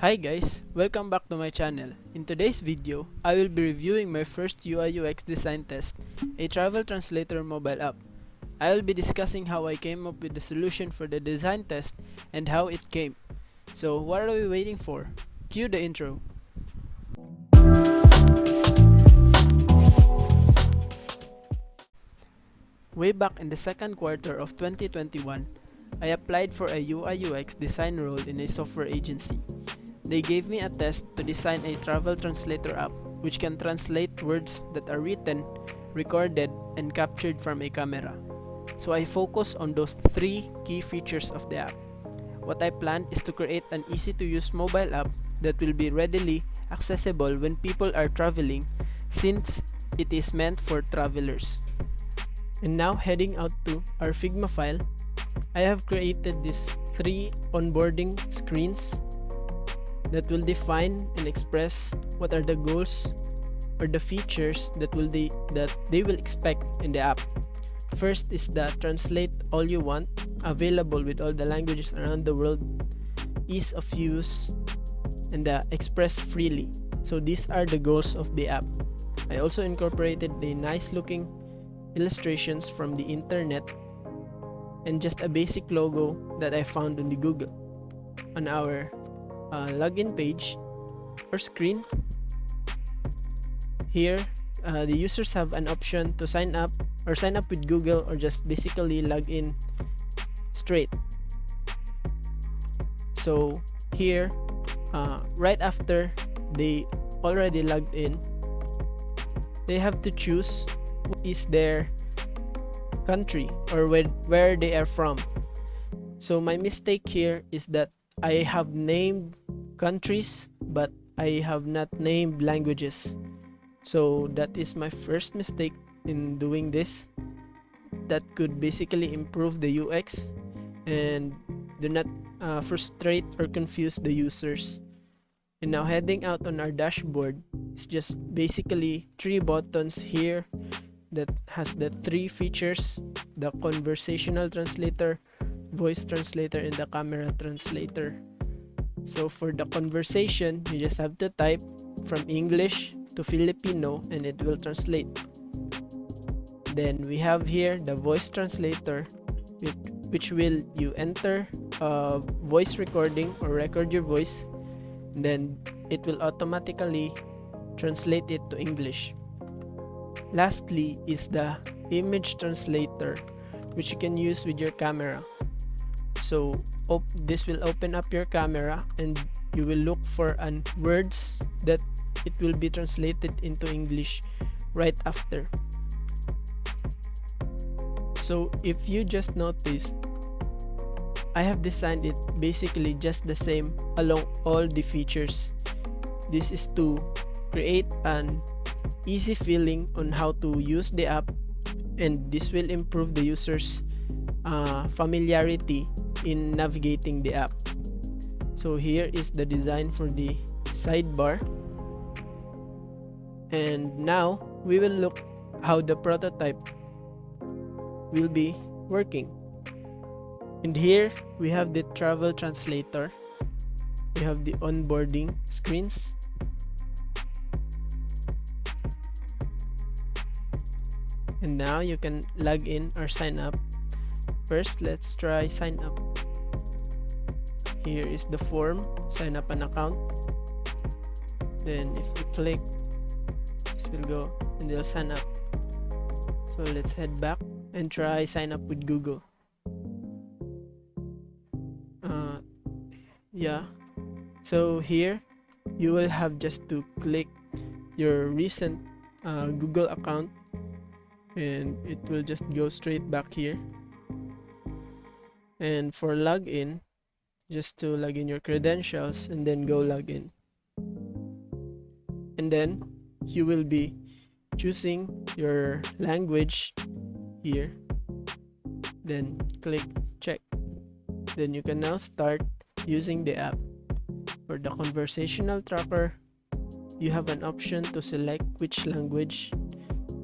Hi guys, welcome back to my channel. In today's video, I will be reviewing my first UI/UX design test, a travel translator mobile app. I will be discussing how I came up with the solution for the design test and how it came. So what are we waiting for? Cue the intro. Way back in the second quarter of 2021, I applied for a UI/UX design role in a software agency. They gave me a test to design a travel translator app which can translate words that are written, recorded, and captured from a camera. So I focus on those three key features of the app. What I planned is to create an easy-to-use mobile app that will be readily accessible when people are traveling, since it is meant for travelers. And now heading out to our Figma file, I have created these three onboarding screens that will define and express what are the goals or the features that they will expect in the app. First is the translate all you want, available with all the languages around the world, ease of use, and the express freely. So these are the goals of the app. I also incorporated the nice looking illustrations from the internet and just a basic logo that I found on the Google. On our login page or screen, here the users have an option to sign up with Google or just basically log in straight. So here, right after they already logged in, they have to choose what is their country or where they are from. So my mistake here is that I have named countries but I have not named languages. So that is my first mistake in doing this. That could basically improve the UX and do not frustrate or confuse the users. And now heading out on our dashboard, it's just basically three buttons here that has the three features: the conversational translator, voice translator, and the camera translator. So for the conversation, you just have to type from English to Filipino and it will translate. Then we have here the voice translator, which will you enter a voice recording or record your voice, then it will automatically translate it to English. Lastly is the image translator, which you can use with your camera. So this will open up your camera and you will look for words that it will be translated into English right after. So if you just noticed, I have designed it basically just the same along all the features. This is to create an easy feeling on how to use the app, and this will improve the user's familiarity in navigating the app. So here is the design for the sidebar, and now we will look how the prototype will be working. And here we have the travel translator, we have the onboarding screens, and now you can log in or sign up. First, let's try sign up. Here is the form, sign up an account. Then if you click, this will go and they'll sign up. So let's head back and try sign up with Google. So here you will have just to click your recent Google account and it will just go straight back here. And for login, just to log in your credentials and then go log in. And then you will be choosing your language here, then click check. Then you can now start using the app. For the conversational tracker, you have an option to select which language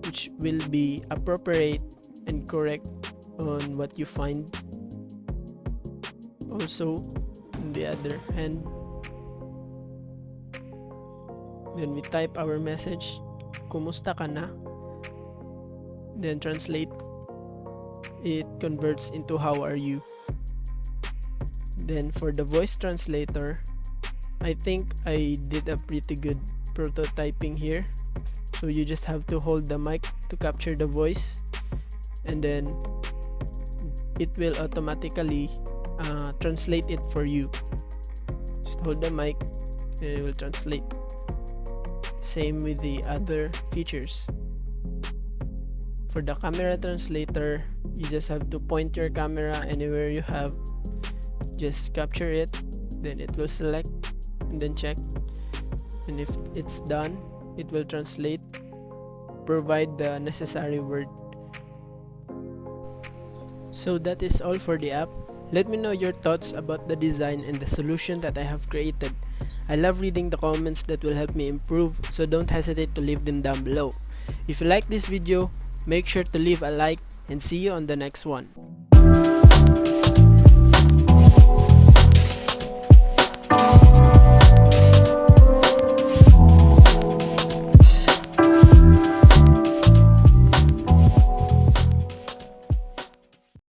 which will be appropriate and correct on what you find. Also, on the other hand, Then we type our message, kumusta ka na? Then translate. It converts into how are you. Then for the voice translator, I think I did a pretty good prototyping here. So you just have to hold the mic to capture the voice, and then it will automatically translate it for you. Just hold the mic and it will translate. Same with the other features. For the camera translator, you just have to point your camera anywhere you have, just capture it, then it will select and then check, and if it's done, it will translate, provide the necessary word. So that is all for the app. Let me know your thoughts about the design and the solution that I have created. I love reading the comments that will help me improve, so don't hesitate to leave them down below. If you like this video, make sure to leave a like and see you on the next one.